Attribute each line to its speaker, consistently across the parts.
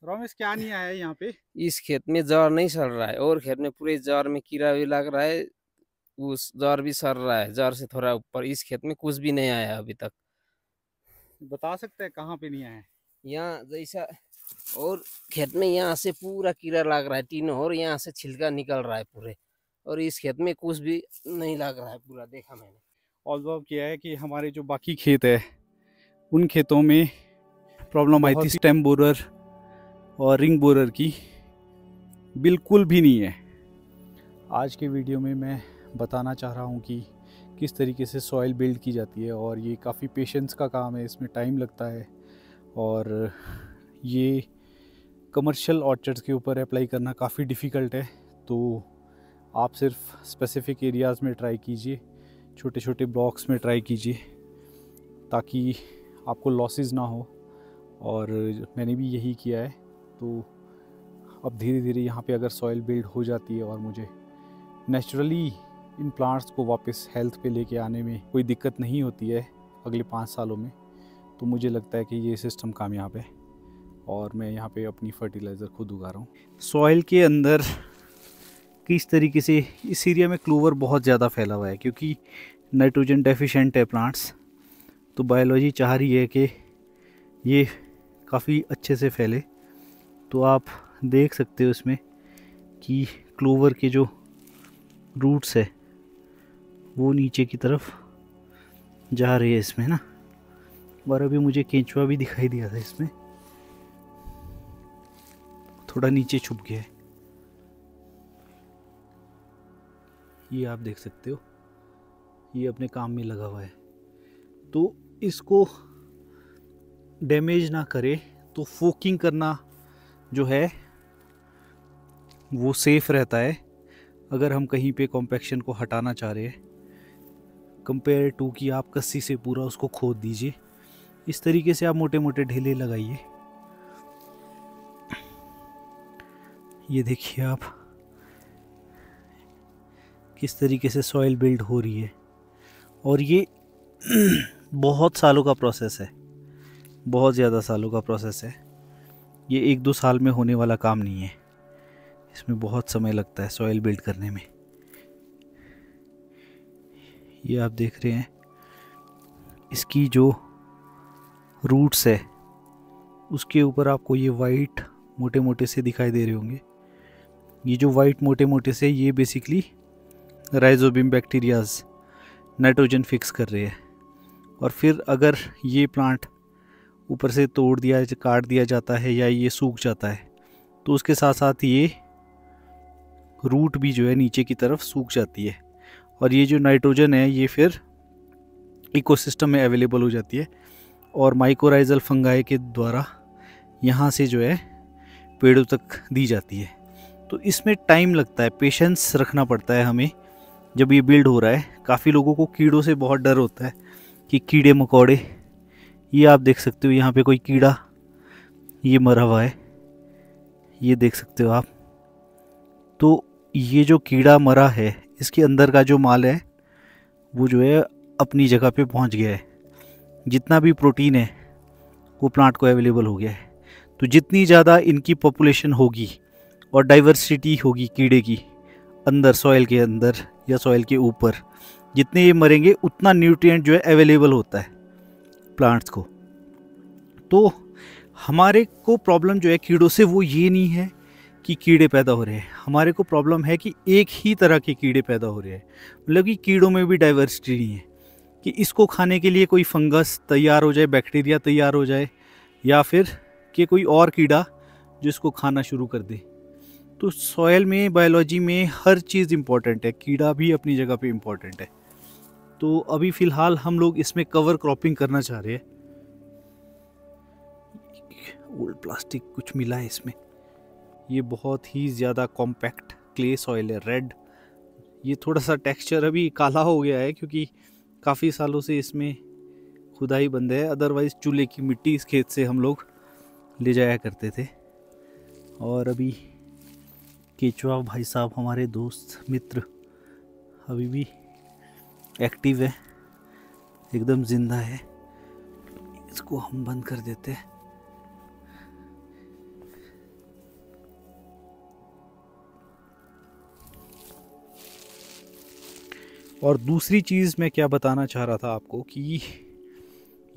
Speaker 1: रमेश क्या नहीं आया है यहाँ पे?
Speaker 2: इस खेत में ज्वार नहीं सड़ रहा है और खेत में पूरे ज्वार में कीड़ा भी लग रहा है। उस ज्वार भी सड़ रहा है, ज्वार से थोड़ा ऊपर। इस खेत में कुछ भी नहीं आया अभी तक।
Speaker 1: बता सकते हैं कहाँ पे नहीं आया है?
Speaker 2: यहाँ जैसा और खेत में यहाँ से पूरा कीड़ा लग रहा है तीनों, और यहाँ से छिलका निकल रहा है पूरे। और इस खेत में कुछ भी नहीं लग रहा है, पूरा देखा मैंने।
Speaker 1: ऑब्जर्व किया है कि हमारे जो बाकी खेत है उन खेतों में प्रॉब्लम आई थी स्टेम बोरर और रिंग बोरर की, बिल्कुल भी नहीं है। आज के वीडियो में मैं बताना चाह रहा हूँ कि किस तरीके से सॉइल बिल्ड की जाती है, और ये काफ़ी पेशेंस का काम है, इसमें टाइम लगता है। और ये कमर्शियल ऑर्चर्ड्स के ऊपर अप्लाई करना काफ़ी डिफ़िकल्ट है। तो आप सिर्फ स्पेसिफिक एरियाज़ में ट्राई कीजिए, छोटे छोटे ब्लॉक्स में ट्राई कीजिए, ताकि आपको लॉसेस ना हो। और मैंने भी यही किया है। तो अब धीरे धीरे यहाँ पे अगर सॉइल बिल्ड हो जाती है और मुझे नेचुरली इन प्लांट्स को वापस हेल्थ पे लेके आने में कोई दिक्कत नहीं होती है अगले 5 सालों में, तो मुझे लगता है कि ये सिस्टम कामयाब है। और मैं यहाँ पे अपनी फर्टिलाइज़र खुद उगा रहा हूँ। सॉइल के अंदर किस तरीके से इस एरिया में क्लोवर बहुत ज़्यादा फैला हुआ है, क्योंकि नाइट्रोजन डेफिशिएंट है प्लांट्स। तो बायोलॉजी चाह रही है कि ये काफ़ी अच्छे से फैले। तो आप देख सकते हो इसमें कि क्लोवर के जो रूट्स है वो नीचे की तरफ जा रही है इसमें ना। और अभी मुझे केंचुआ भी दिखाई दिया था इसमें, थोड़ा नीचे छुप गया है। ये आप देख सकते हो, ये अपने काम में लगा हुआ है। तो इसको डैमेज ना करे तो फोकिंग करना जो है वो सेफ रहता है। अगर हम कहीं पे कॉम्पैक्शन को हटाना चाह रहे हैं, कंपेयर टू कि आप कस्सी से पूरा उसको खोद दीजिए। इस तरीके से आप मोटे मोटे ढेले लगाइए। ये देखिए आप किस तरीके से सॉइल बिल्ड हो रही है। और ये बहुत सालों का प्रोसेस है, बहुत ज़्यादा सालों का प्रोसेस है। ये 1-2 साल में होने वाला काम नहीं है, इसमें बहुत समय लगता है सॉइल बिल्ड करने में। ये आप देख रहे हैं इसकी जो रूट्स है उसके ऊपर आपको ये वाइट मोटे मोटे से दिखाई दे रहे होंगे। ये जो वाइट मोटे मोटे से, ये basically rhizobium bacterias nitrogen fix कर रहे हैं। और फिर अगर ये प्लांट ऊपर से तोड़ दिया, काट दिया जाता है या ये सूख जाता है, तो उसके साथ साथ ये रूट भी जो है नीचे की तरफ सूख जाती है। और ये जो नाइट्रोजन है ये फिर इकोसिस्टम में अवेलेबल हो जाती है और माइकोराइजल फंगाई के द्वारा यहाँ से जो है पेड़ों तक दी जाती है। तो इसमें टाइम लगता है, पेशेंस रखना पड़ता है हमें जब ये बिल्ड हो रहा है। काफ़ी लोगों को कीड़ों से बहुत डर होता है कि कीड़े मकोड़े, ये आप देख सकते हो यहाँ पे कोई कीड़ा ये मरा हुआ है, ये देख सकते हो आप। तो ये जो कीड़ा मरा है इसके अंदर का जो माल है वो जो है अपनी जगह पे पहुंच गया है। जितना भी प्रोटीन है वो प्लांट को अवेलेबल हो गया है। तो जितनी ज़्यादा इनकी पॉपुलेशन होगी और डाइवर्सिटी होगी कीड़े की अंदर, सॉइल के अंदर या सॉइल के ऊपर, जितने ये मरेंगे उतना न्यूट्रिएंट जो है अवेलेबल होता है प्लांट्स को। तो हमारे को प्रॉब्लम जो है कीड़ों से वो ये नहीं है कि कीड़े पैदा हो रहे हैं, हमारे को प्रॉब्लम है कि एक ही तरह के कीड़े पैदा हो रहे हैं। मतलब कि कीड़ों में भी डाइवर्सिटी नहीं है कि इसको खाने के लिए कोई फंगस तैयार हो जाए, बैक्टीरिया तैयार हो जाए, या फिर कि कोई और कीड़ा जो इसको खाना शुरू कर दे। तो सॉयल में, बायोलॉजी में हर चीज़ इम्पॉर्टेंट है, कीड़ा भी अपनी जगह पे इम्पॉर्टेंट है। तो अभी फ़िलहाल हम लोग इसमें कवर क्रॉपिंग करना चाह रहे हैं। ओल्ड प्लास्टिक कुछ मिला है इसमें। ये बहुत ही ज़्यादा कॉम्पैक्ट क्ले सॉइल है, रेड। ये थोड़ा सा टेक्सचर अभी काला हो गया है क्योंकि काफ़ी सालों से इसमें खुदाई बंद है। अदरवाइज़ चूल्हे की मिट्टी इस खेत से हम लोग ले जाया करते थे। और अभी केचुआ भाई साहब, हमारे दोस्त मित्र, अभी भी एक्टिव है, एकदम ज़िंदा है। इसको हम बंद कर देते हैं। और दूसरी चीज़ मैं क्या बताना चाह रहा था आपको कि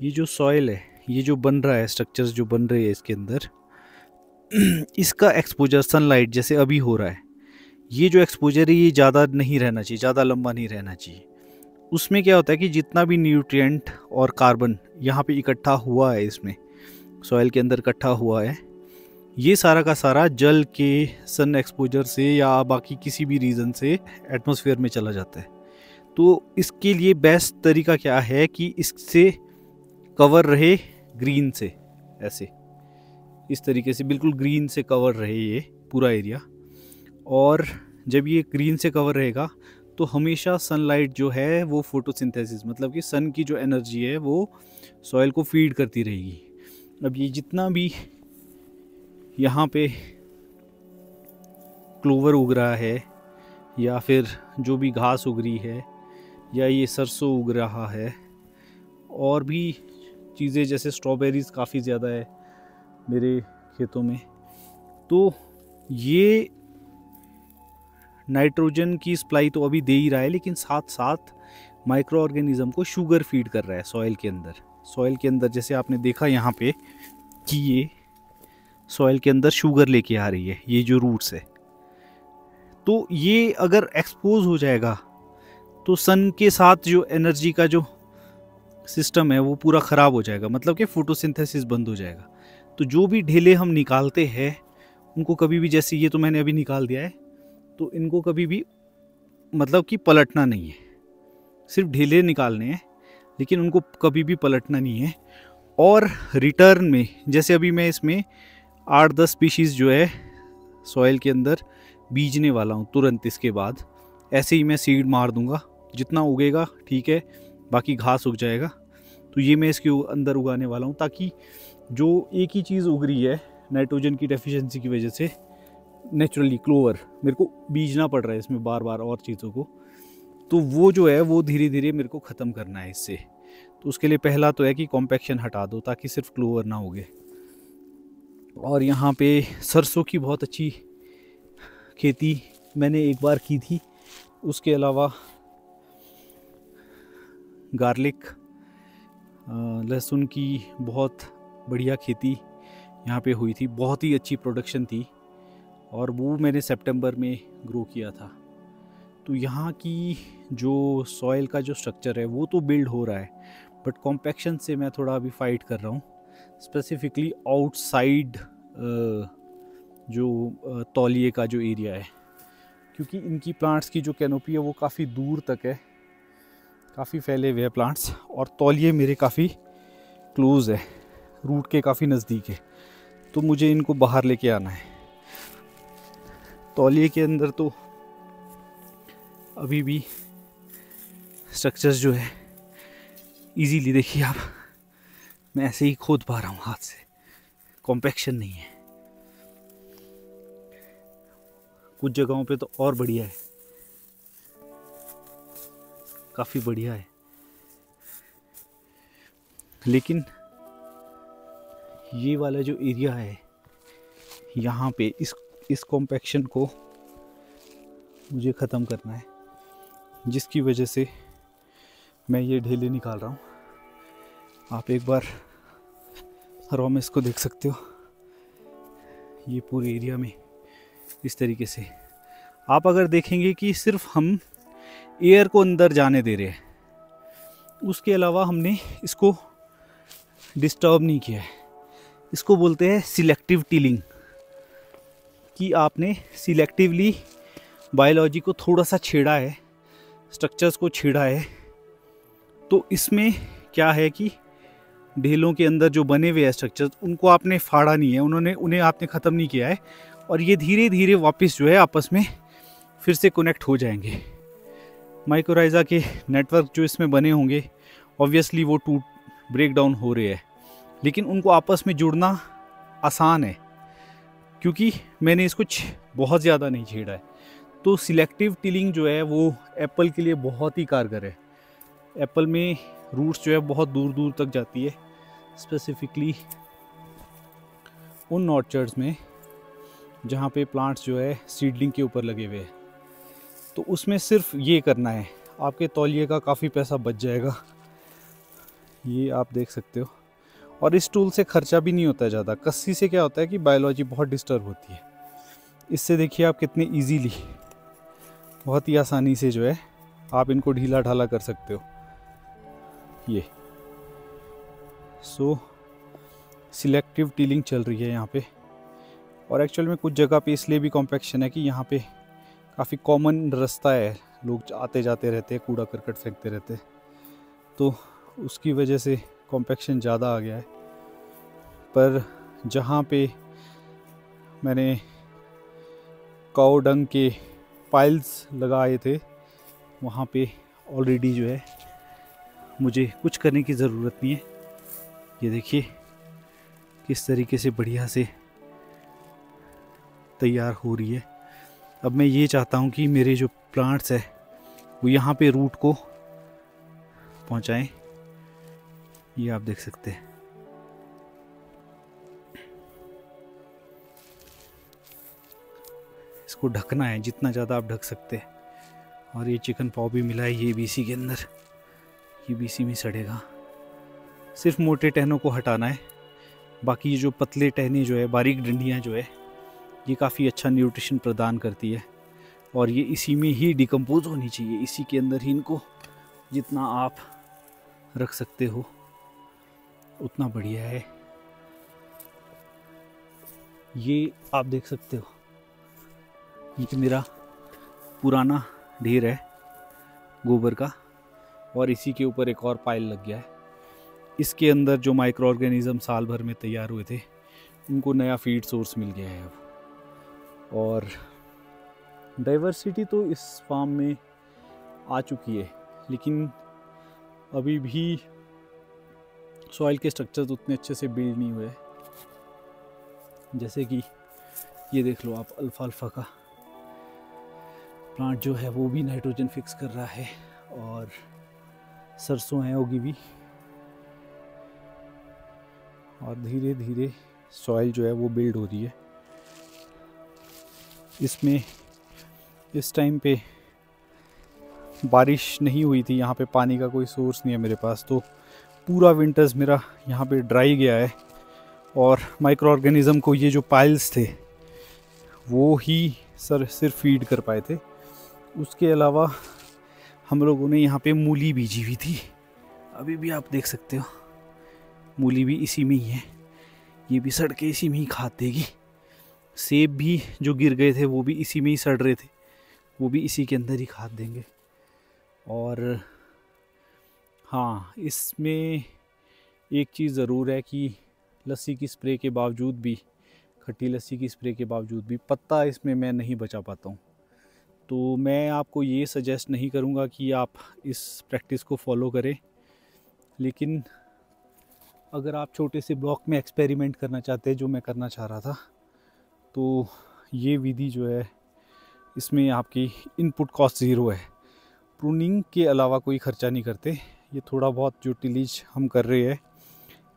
Speaker 1: ये जो सॉइल है, ये जो बन रहा है, स्ट्रक्चर्स जो बन रहे हैं इसके अंदर, इसका एक्सपोजर सनलाइट जैसे अभी हो रहा है, ये जो एक्सपोजर है ये ज़्यादा नहीं रहना चाहिए, ज़्यादा लंबा नहीं रहना चाहिए। उसमें क्या होता है कि जितना भी न्यूट्रिएंट और कार्बन यहाँ पे इकट्ठा हुआ है, इसमें सॉइल के अंदर इकट्ठा हुआ है, ये सारा का सारा जल के सन एक्सपोजर से या बाकी किसी भी रीज़न से एटमॉस्फेयर में चला जाता है। तो इसके लिए बेस्ट तरीका क्या है कि इससे कवर रहे ग्रीन से, ऐसे इस तरीके से बिल्कुल ग्रीन से कवर रहे ये पूरा एरिया। और जब ये ग्रीन से कवर रहेगा तो हमेशा सनलाइट जो है वो फोटोसिंथेसिस, मतलब कि सन की जो एनर्जी है वो सॉइल को फीड करती रहेगी। अब ये जितना भी यहाँ पे क्लोवर उग रहा है या फिर जो भी घास उग रही है या ये सरसों उग रहा है और भी चीज़ें जैसे स्ट्रॉबेरीज़ काफ़ी ज़्यादा है मेरे खेतों में, तो ये नाइट्रोजन की सप्लाई तो अभी दे ही रहा है, लेकिन साथ साथ माइक्रो ऑर्गेनिज्म को शुगर फीड कर रहा है सॉइल के अंदर। सॉइल के अंदर जैसे आपने देखा यहाँ पे कि ये सॉइल के अंदर शुगर लेके आ रही है, ये जो रूट्स है। तो ये अगर एक्सपोज हो जाएगा तो सन के साथ जो एनर्जी का जो सिस्टम है वो पूरा ख़राब हो जाएगा, मतलब कि फोटोसिंथेसिस बंद हो जाएगा। तो जो भी ढेले हम निकालते हैं उनको कभी भी, जैसे ये तो मैंने अभी निकाल दिया है, तो इनको कभी भी मतलब कि पलटना नहीं है, सिर्फ ढेले निकालने हैं, लेकिन उनको कभी भी पलटना नहीं है। और रिटर्न में जैसे अभी मैं इसमें 8-10 स्पीशीज़ जो है सॉइल के अंदर बीजने वाला हूँ तुरंत इसके बाद, ऐसे ही मैं सीड मार दूँगा, जितना उगेगा ठीक है, बाकी घास उग जाएगा। तो ये मैं इसके अंदर उगाने वाला हूँ ताकि जो एक ही चीज़ उग रही है नाइट्रोजन की डेफिशिएंसी की वजह से, नेचुरली क्लोवर, मेरे को बीजना पड़ रहा है इसमें बार बार और चीज़ों को, तो वो जो है वो धीरे धीरे मेरे को ख़त्म करना है इससे। तो उसके लिए पहला तो है कि कॉम्पैक्शन हटा दो ताकि सिर्फ क्लोवर ना उगे। और यहाँ पे सरसों की बहुत अच्छी खेती मैंने एक बार की थी, उसके अलावा गार्लिक, लहसुन की बहुत बढ़िया खेती यहाँ पे हुई थी, बहुत ही अच्छी प्रोडक्शन थी, और वो मैंने सितंबर में ग्रो किया था। तो यहाँ की जो सॉइल का जो स्ट्रक्चर है वो तो बिल्ड हो रहा है, बट कॉम्पैक्शन से मैं थोड़ा अभी फाइट कर रहा हूँ, स्पेसिफिकली आउटसाइड जो तौलिए का जो एरिया है, क्योंकि इनकी प्लांट्स की जो कैनोपी है वो काफ़ी दूर तक है, काफ़ी फैले हुए हैं प्लांट्स, और तौलिए मेरे काफ़ी क्लोज़ है, रूट के काफ़ी नज़दीक है, तो मुझे इनको बाहर लेके आना है। तौलिए के अंदर तो अभी भी स्ट्रक्चर्स जो है इजीली, देखिए आप, मैं ऐसे ही खोद पा रहा हूँ हाथ से, कॉम्पैक्शन नहीं है। कुछ जगहों पे तो और बढ़िया है, काफ़ी बढ़िया है, लेकिन ये वाला जो एरिया है यहाँ पे इस कॉम्पैक्शन को मुझे ख़त्म करना है, जिसकी वजह से मैं ये ढेले निकाल रहा हूँ। आप एक बार रॉमेस को देख सकते हो, ये पूरे एरिया में इस तरीके से आप अगर देखेंगे कि सिर्फ हम एयर को अंदर जाने दे रहे हैं, उसके अलावा हमने इसको डिस्टर्ब नहीं किया है। इसको बोलते हैं सिलेक्टिव टिलिंग, कि आपने सिलेक्टिवली बायोलॉजी को थोड़ा सा छेड़ा है, स्ट्रक्चर्स को छेड़ा है। तो इसमें क्या है कि ढेलों के अंदर जो बने हुए हैं स्ट्रक्चर्स, उनको आपने फाड़ा नहीं है, उन्हें आपने ख़त्म नहीं किया है, और ये धीरे धीरे वापस जो है आपस में फिर से कनेक्ट हो जाएंगे। माइकोराइज़ा के नेटवर्क जो इसमें बने होंगे, ऑब्वियसली वो ब्रेक डाउन हो रहे हैं, लेकिन उनको आपस में जुड़ना आसान है क्योंकि मैंने इसको बहुत ज़्यादा नहीं छेड़ा है। तो सिलेक्टिव टिलिंग जो है वो एप्पल के लिए बहुत ही कारगर है। एप्पल में रूट्स जो है बहुत दूर दूर तक जाती है, स्पेसिफिकली उन ऑर्चर्ड्स में जहाँ पे प्लांट्स जो है सीडलिंग के ऊपर लगे हुए हैं। तो उसमें सिर्फ ये करना है, आपके तौलिए का काफ़ी पैसा बच जाएगा। ये आप देख सकते हो। और इस टूल से खर्चा भी नहीं होता ज़्यादा। कस्सी से क्या होता है कि बायोलॉजी बहुत डिस्टर्ब होती है। इससे देखिए आप कितने इजीली, बहुत ही आसानी से जो है आप इनको ढीला ढाला कर सकते हो। ये सिलेक्टिव टीलिंग चल रही है यहाँ पे। और एक्चुअल में कुछ जगह पे इसलिए भी कॉम्पैक्शन है कि यहाँ पे काफ़ी कॉमन रास्ता है, लोग आते जाते रहते हैं, कूड़ा करकट फेंकते रहते हैं, तो उसकी वजह से कॉम्पैक्शन ज़्यादा आ गया है। पर जहाँ पे मैंने काऊ डंग के पाइल्स लगाए थे वहाँ पे ऑलरेडी जो है मुझे कुछ करने की ज़रूरत नहीं है। ये देखिए किस तरीके से बढ़िया से तैयार हो रही है। अब मैं ये चाहता हूँ कि मेरे जो प्लांट्स है वो यहाँ पे रूट को पहुँचाएं। ये आप देख सकते हैं। इसको ढकना है जितना ज़्यादा आप ढक सकते हैं। और ये चिकन पाव भी मिला है, ये भी इसी के अंदर, ये भी इसी में सड़ेगा। सिर्फ मोटे टहनों को हटाना है, बाकी ये जो पतले टहने जो है, बारीक डंडियाँ जो है, ये काफ़ी अच्छा न्यूट्रिशन प्रदान करती है। और ये इसी में ही डिकम्पोज होनी चाहिए, इसी के अंदर ही इनको जितना आप रख सकते हो उतना बढ़िया है। ये आप देख सकते हो, ये मेरा पुराना ढेर है गोबर का, और इसी के ऊपर एक और पाइल लग गया है। इसके अंदर जो माइक्रो ऑर्गेनिज्म साल भर में तैयार हुए थे उनको नया फीड सोर्स मिल गया है अब। और डाइवर्सिटी तो इस फार्म में आ चुकी है, लेकिन अभी भी सॉइल के स्ट्रक्चर्स उतने अच्छे से बिल्ड नहीं हुए। जैसे कि ये देख लो आप, अल्फाल्फा का प्लांट जो है वो भी नाइट्रोजन फिक्स कर रहा है, और सरसों है उगी भी। और धीरे धीरे सॉइल जो है वो बिल्ड हो रही है। इसमें इस टाइम पे बारिश नहीं हुई थी, यहाँ पे पानी का कोई सोर्स नहीं है मेरे पास, तो पूरा विंटर्स मेरा यहाँ पे ड्राई गया है। और माइक्रो ऑर्गेनिज्म को ये जो पाइल्स थे वो ही सिर्फ फीड कर पाए थे। उसके अलावा हम लोगों ने यहाँ पे मूली बीजी हुई थी, अभी भी आप देख सकते हो मूली भी इसी में ही है। ये भी सड़ के इसी में ही खाद देगी। सेब भी जो गिर गए थे वो भी इसी में ही सड़ रहे थे, वो भी इसी के अंदर ही खाद देंगे। और हाँ, इसमें एक चीज़ ज़रूर है कि लस्सी की स्प्रे के बावजूद भी, खट्टी लस्सी की स्प्रे के बावजूद भी पत्ता इसमें मैं नहीं बचा पाता हूँ। तो मैं आपको ये सजेस्ट नहीं करूँगा कि आप इस प्रैक्टिस को फॉलो करें, लेकिन अगर आप छोटे से ब्लॉक में एक्सपेरिमेंट करना चाहते हैं, जो मैं करना चाह रहा था, तो ये विधि जो है इसमें आपकी इनपुट कॉस्ट ज़ीरो है। प्रूनिंग के अलावा कोई ख़र्चा नहीं करते। ये थोड़ा बहुत जो टिलीज हम कर रहे हैं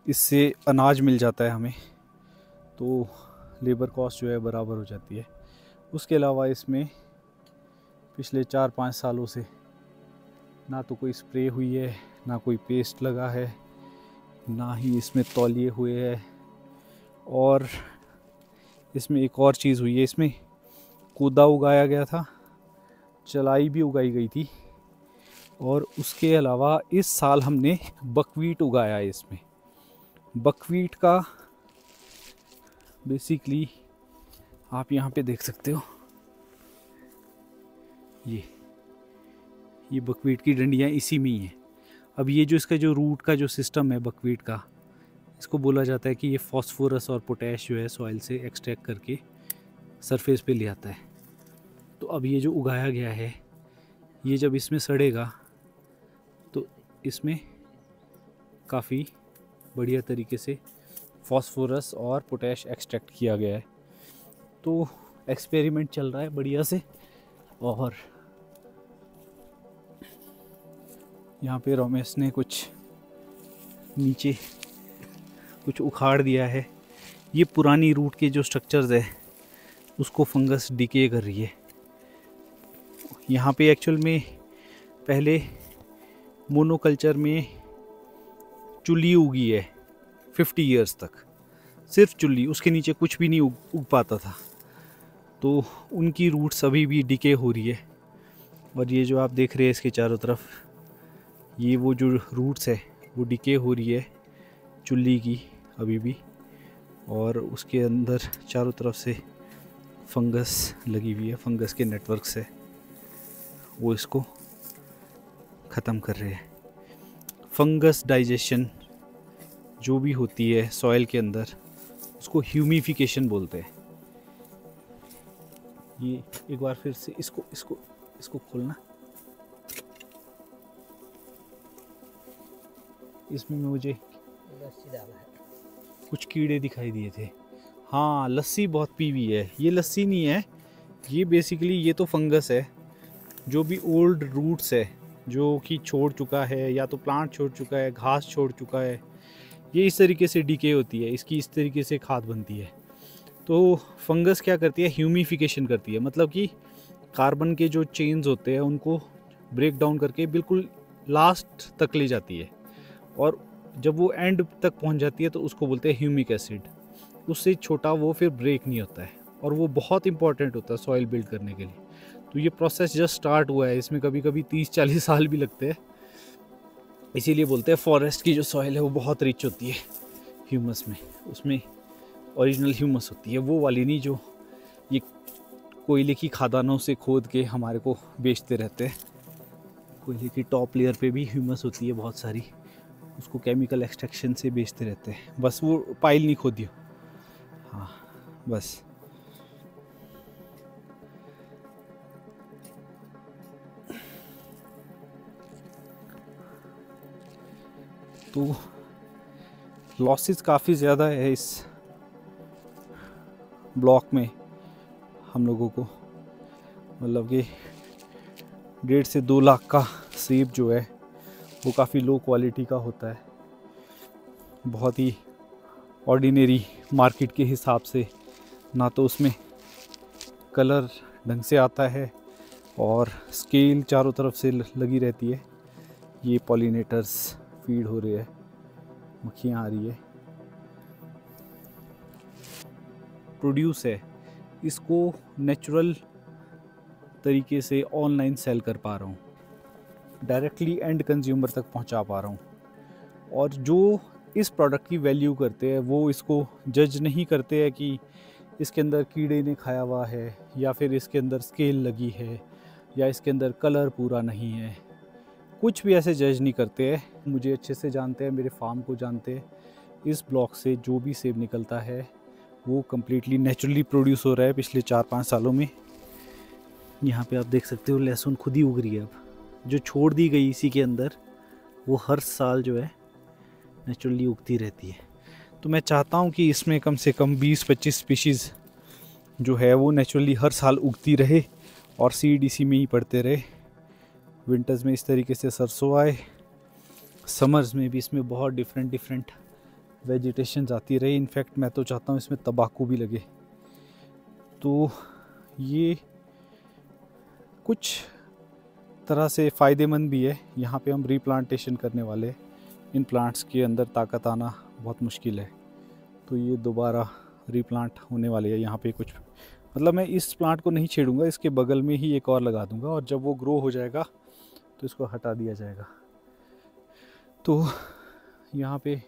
Speaker 1: इससे अनाज मिल जाता है हमें, तो लेबर कॉस्ट जो है बराबर हो जाती है। उसके अलावा इसमें पिछले 4-5 सालों से ना तो कोई स्प्रे हुई है, ना कोई पेस्ट लगा है, ना ही इसमें तौलिए हुए हैं। और इसमें एक और चीज़ हुई है, इसमें कूदा उगाया गया था, चलाई भी उगाई गई थी, और उसके अलावा इस साल हमने बकवीट उगाया है। इसमें बकवीट का बेसिकली आप यहाँ पे देख सकते हो, ये बकवीट की डंडियाँ इसी में ही हैं। अब ये जो इसका जो रूट का जो सिस्टम है बकवीट का, इसको बोला जाता है कि ये फॉस्फोरस और पोटैश जो है सॉइल से एक्सट्रैक्ट करके सरफेस पे ले आता है। तो अब ये जो उगाया गया है, ये जब इसमें सड़ेगा तो इसमें काफ़ी बढ़िया तरीके से फॉस्फोरस और पोटैश एक्सट्रैक्ट किया गया है। तो एक्सपेरिमेंट चल रहा है बढ़िया से। और यहाँ पे रमेश ने कुछ नीचे कुछ उखाड़ दिया है। ये पुरानी रूट के जो स्ट्रक्चर्स है उसको फंगस डिके कर रही है। यहाँ पे एक्चुअल में पहले मोनोकल्चर में चुल्ली उगी है 50 इयर्स तक, सिर्फ चुल्ली, उसके नीचे कुछ भी नहीं उग पाता था। तो उनकी रूट्स अभी भी डिके हो रही है। और ये जो आप देख रहे हैं इसके चारों तरफ, ये वो जो रूट्स है वो डिके हो रही है चुल्ली की अभी भी, और उसके अंदर चारों तरफ से फंगस लगी हुई है। फंगस के नेटवर्क से वो इसको ख़त्म कर रहे हैं। फंगस डाइजेशन जो भी होती है सॉइल के अंदर, उसको ह्यूमिफिकेशन बोलते हैं। ये एक बार फिर से इसको इसको इसको खोलना। इसमें मुझे
Speaker 2: लस्सी डाला है,
Speaker 1: कुछ कीड़े दिखाई दिए थे। हाँ, लस्सी बहुत पी हुई है। ये लस्सी नहीं है, ये बेसिकली ये तो फंगस है। जो भी ओल्ड रूट्स है जो कि छोड़ चुका है, या तो प्लांट छोड़ चुका है, घास छोड़ चुका है, ये इस तरीके से डिके होती है, इसकी इस तरीके से खाद बनती है। तो फंगस क्या करती है, ह्यूमिफिकेशन करती है, मतलब कि कार्बन के जो चेन्स होते हैं उनको ब्रेक डाउन करके बिल्कुल लास्ट तक ले जाती है, और जब वो एंड तक पहुंच जाती है तो उसको बोलते हैं ह्यूमिक एसिड। उससे छोटा वो फिर ब्रेक नहीं होता है, और वो बहुत इंपॉर्टेंट होता है सॉइल बिल्ड करने के लिए। तो ये प्रोसेस जस्ट स्टार्ट हुआ है, इसमें कभी कभी 30-40 साल भी लगते हैं। इसीलिए बोलते हैं फॉरेस्ट की जो सॉइल है वो बहुत रिच होती है ह्यूमस में, उसमें ओरिजिनल ह्यूमस होती है, वो वाली नहीं जो ये कोयले की खदानों से खोद के हमारे को बेचते रहते हैं। कोयले की टॉप लेयर पे भी ह्यूमस होती है बहुत सारी, उसको केमिकल एक्सट्रैक्शन से बेचते रहते हैं, बस वो पाइल नहीं खोदियो। हाँ बस। तो लॉसेस काफ़ी ज़्यादा है इस ब्लॉक में हम लोगों को, मतलब कि 1.5 से 2 लाख का सेब जो है वो काफ़ी लो क्वालिटी का होता है, बहुत ही ऑर्डिनरी मार्केट के हिसाब से। ना तो उसमें कलर ढंग से आता है, और स्केल चारों तरफ से लगी रहती है। ये पॉलिनेटर्स फीड हो रहे हैं, मक्खियाँ आ रही है, प्रोड्यूस है, इसको नेचुरल तरीके से ऑनलाइन सेल कर पा रहा हूँ, डायरेक्टली एंड कंज्यूमर तक पहुँचा पा रहा हूँ। और जो इस प्रोडक्ट की वैल्यू करते हैं वो इसको जज नहीं करते हैं कि इसके अंदर कीड़े ने खाया हुआ है, या फिर इसके अंदर स्केल लगी है, या इसके अंदर कलर पूरा नहीं है, कुछ भी ऐसे जज नहीं करते हैं। मुझे अच्छे से जानते हैं, मेरे फार्म को जानते हैं। इस ब्लॉक से जो भी सेब निकलता है वो कम्प्लीटली नेचुरली प्रोड्यूस हो रहा है पिछले 4-5 सालों में। यहाँ पे आप देख सकते हो लहसुन खुद ही उग रही है। अब जो छोड़ दी गई इसी के अंदर, वो हर साल जो है नेचुरली उगती रहती है। तो मैं चाहता हूँ कि इसमें कम से कम 20-25 स्पीशीज़ जो है वो नेचुरली हर साल उगती रहे, और सीड इसी में ही पड़ते रहे। विंटर्स में इस तरीके से सरसों आए, समर्स में भी इसमें बहुत डिफरेंट वेजिटेशंस आती रही। इनफैक्ट मैं तो चाहता हूँ इसमें तंबाकू भी लगे। तो ये कुछ तरह से फ़ायदेमंद भी है। यहाँ पे हम रीप्लांटेशन करने वाले, इन प्लांट्स के अंदर ताकत आना बहुत मुश्किल है, तो ये दोबारा रीप्लांट होने वाले है। यहाँ पे कुछ, मतलब मैं इस प्लांट को नहीं छेड़ूंगा, इसके बगल में ही एक और लगा दूंगा, और जब वो ग्रो हो जाएगा तो इसको हटा दिया जाएगा। तो यहाँ पे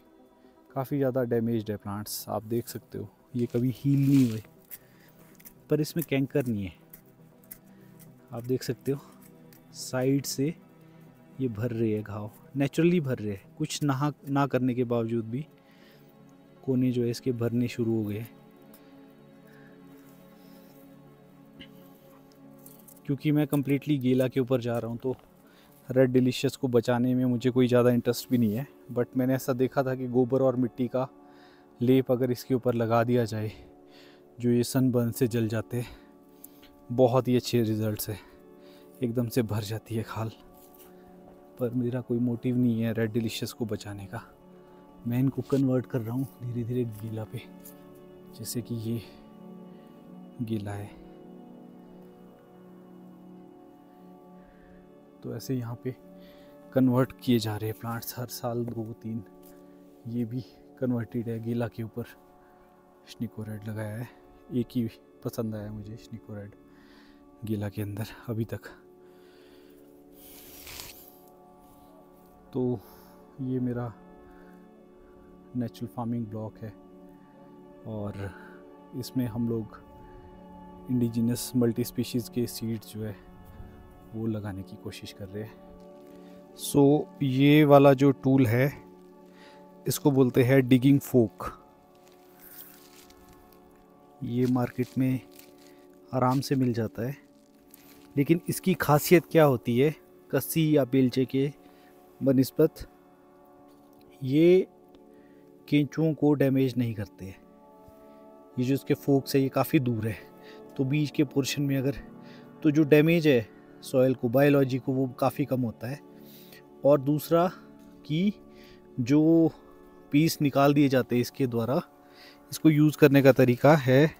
Speaker 1: काफ़ी ज़्यादा डैमेज्ड है प्लांट्स, आप देख सकते हो, ये कभी हील नहीं हुए, पर इसमें कैंकर नहीं है। आप देख सकते हो साइड से ये भर रहे हैं घाव, नेचुरली भर रहे हैं, कुछ ना करने के बावजूद भी कोने जो है इसके भरने शुरू हो गए। क्योंकि मैं कम्प्लीटली गीला के ऊपर जा रहा हूँ, तो रेड डिलीशियस को बचाने में मुझे कोई ज़्यादा इंटरेस्ट भी नहीं है। बट मैंने ऐसा देखा था कि गोबर और मिट्टी का लेप अगर इसके ऊपर लगा दिया जाए, जो ये सनबर्न से जल जाते हैं, बहुत ही अच्छे रिजल्ट्स है, एकदम से भर जाती है खाल। पर मेरा कोई मोटिव नहीं है रेड डिलीशियस को बचाने का। मैं इनको कन्वर्ट कर रहा हूँ धीरे धीरे गीला पे, जैसे कि ये गीला है। तो ऐसे यहाँ पे कन्वर्ट किए जा रहे हैं प्लांट्स हर साल 2-3। ये भी कन्वर्टेड है, गीला के ऊपर स्निको रेड लगाया है। एक ही पसंद आया मुझे स्निको रेड गीला के अंदर अभी तक। तो ये मेरा नेचुरल फार्मिंग ब्लॉक है और इसमें हम लोग इंडिजिनस मल्टी स्पीशीज़ के सीड्स जो है वो लगाने की कोशिश कर रहे हैं। सो ये वाला जो टूल है इसको बोलते हैं डिगिंग फोक। ये मार्केट में आराम से मिल जाता है, लेकिन इसकी खासियत क्या होती है कस्सी या बेलचे के बनिस्बत, ये केंचुओं को डैमेज नहीं करते। ये जो इसके फोक से ये काफ़ी दूर है, तो बीच के पोर्शन में अगर तो जो डैमेज है सॉइल को, बायोलॉजी को, वो काफ़ी कम होता है। और दूसरा कि जो पीस निकाल दिए जाते हैं इसके द्वारा, इसको यूज़ करने का तरीका है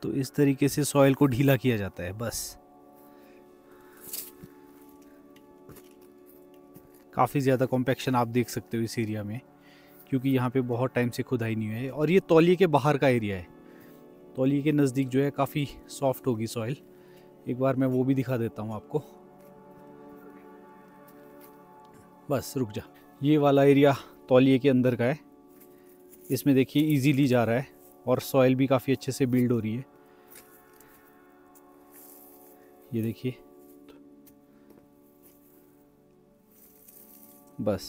Speaker 1: तो इस तरीके से सॉइल को ढीला किया जाता है बस। काफ़ी ज़्यादा कॉम्पैक्शन आप देख सकते हो इस एरिया में, क्योंकि यहाँ पे बहुत टाइम से खुदाई नहीं हुई है। और ये तौलिए के बाहर का एरिया है, तौलिए के नज़दीक जो है काफ़ी सॉफ्ट होगी सॉइल। एक बार मैं वो भी दिखा देता हूँ आपको। बस रुक जा। ये वाला एरिया तौलिए के अंदर का है। इसमें देखिए इजीली जा रहा है और सॉइल भी काफ़ी अच्छे से बिल्ड हो रही है। ये देखिए, बस